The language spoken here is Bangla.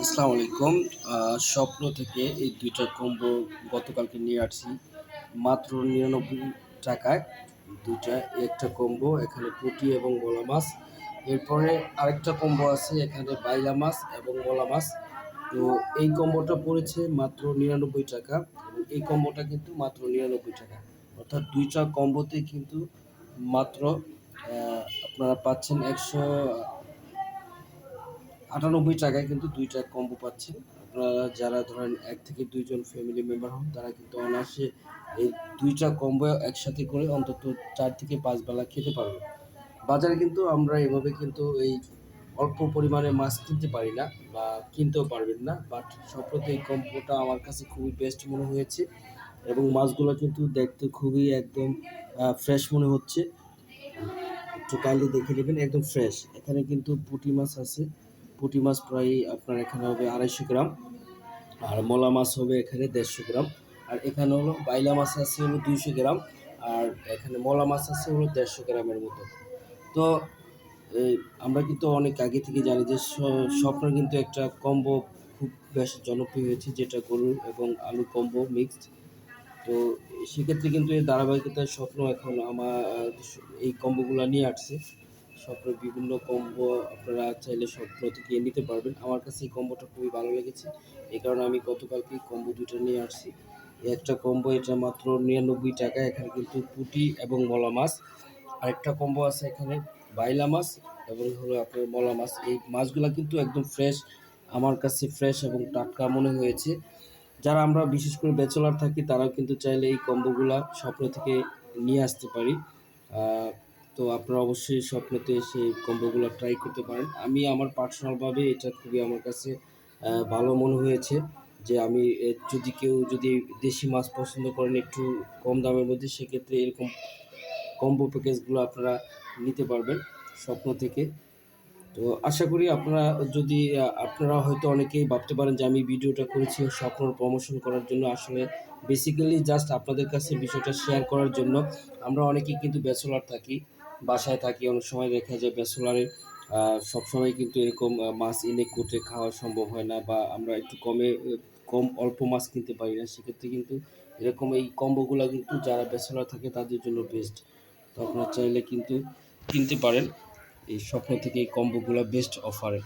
আসসালামু আলাইকুম। স্বপ্ন থেকে এই ২টা কম্বো গতকালকে নিয়ে আসছি মাত্র ৯৯ টাকায়। ২টা একটা কম্বো, এখানে পুঁটি এবং ভোলা মাছ। এরপরে আরেকটা কম্বো আছে, এখানে বাইলা মাছ এবং ভোলা মাছ। তো এই কম্বোটা পড়েছে মাত্র ৯৯ টাকা এবং এই কম্বোটা কিন্তু মাত্র ৯৯ টাকা। অর্থাৎ ২টা কম্বোতে কিন্তু মাত্র আপনারা পাচ্ছেন ১৯৮ টাকায় কিন্তু ২টা কম্বো পাচ্ছেন। আপনারা যারা ধরেন ১ থেকে ২ জন ফ্যামিলি মেম্বার হন তারা কিন্তু অনায়াসে এই ২টা কম্বো একসাথে করে অন্তত ৪ থেকে ৫ বেলা খেতে পারবেন। বাজারে কিন্তু আমরা এভাবে কিন্তু এই অল্প পরিমাণে মাছ কিনতে পারি না বা কিনতেও পারবেন না। বাট সম্প্রতি এই কম্বোটা আমার কাছে খুবই বেস্ট মনে হয়েছে এবং মাছগুলো কিন্তু দেখতে খুবই একদম ফ্রেশ মনে হচ্ছে। একটু কাইন্ডলি দেখে নেবেন, একদম ফ্রেশ। এখানে কিন্তু পুঁটি মাছ আছে। পুঁটি মাছ প্রায় আপনার এখানে হবে ২৫০ গ্রাম, আর মলা মাছ হবে এখানে ১৫০ গ্রাম, আর এখানে হলো বাইলা মাছ আছে হলো ২০০ গ্রাম, আর এখানে মলা মাছ আছে হলো ১৫০ গ্রামের মতো। তো এই আমরা কিন্তু অনেক আগে থেকে জানি যে স্বপ্ন কিন্তু একটা কম্বো খুব বেশ জনপ্রিয় হয়েছে, যেটা গরু এবং আলু কম্বো মিক্সড। তো সেক্ষেত্রে কিন্তু এর ধারাবাহিকতার স্বপ্ন এখন আমার এই কম্বোগুলো নিয়ে আসছে। স্বপ্নের বিভিন্ন কম্বো আপনারা চাইলে স্বপ্ন থেকে নিতে পারবেন। আমার কাছে এই কম্বোটা খুবই ভালো লেগেছে, এই কারণে আমি গতকালকে কম্বো দুটো নিয়ে আসছি। একটা কম্বো এটা মাত্র ৯৯ টাকা, এখানে কিন্তু পুঁটি এবং মলা মাছ। আরেকটা কম্বো আছে এখানে বাইলা মাছ এবং হলো আপনার মলা মাছ। এই মাছগুলো কিন্তু একদম ফ্রেশ, আমার কাছে ফ্রেশ এবং টাটকা মনে হয়েছে। যারা আমরা বিশেষ করে ব্যাচেলর থাকি তারাও কিন্তু চাইলে এই কম্বোগুলা স্বপ্ন থেকে নিয়ে আসতে পারি। আহ, তো আপনারা অবশ্যই স্বপ্নতে সেই কম্বোগুলো ট্রাই করতে পারেন। আমি আমার পার্সোনালভাবে এটা খুবই আমার কাছে ভালো মনে হয়েছে যে আমি যদি কেউ যদি দেশি মাছ পছন্দ করেন একটু কম দামের মধ্যে, সেক্ষেত্রে এরকম কম্বো প্যাকেজগুলো আপনারা নিতে পারবেন স্বপ্ন থেকে। তো আশা করি আপনারা যদি আপনারা হয়তো অনেকেই ভাবতে পারেন যে আমি ভিডিওটা করেছি স্বপ্নর প্রমোশন করার জন্য, আসলে বেসিক্যালি জাস্ট আপনাদের কাছে বিষয়টা শেয়ার করার জন্য। আমরা অনেকেই কিন্তু ব্যাচেলর থাকি, বাসায় থাকি, অনেক সময় দেখা যায় ব্যাচেলারের সবসময় কিন্তু এরকম মাছ এনে কুটে খাওয়া সম্ভব হয় না, বা আমরা একটু কম অল্প মাছ কিনতে পারি না। সেক্ষেত্রে কিন্তু এরকম এই কম্বোগুলো কিন্তু যারা ব্যাচেলর থাকে তাদের জন্য বেস্ট। তো আপনারা চাইলে কিন্তু কিনতে পারেন এই স্বপ্ন থেকে এই কম্বোগুলো বেস্ট অফারে।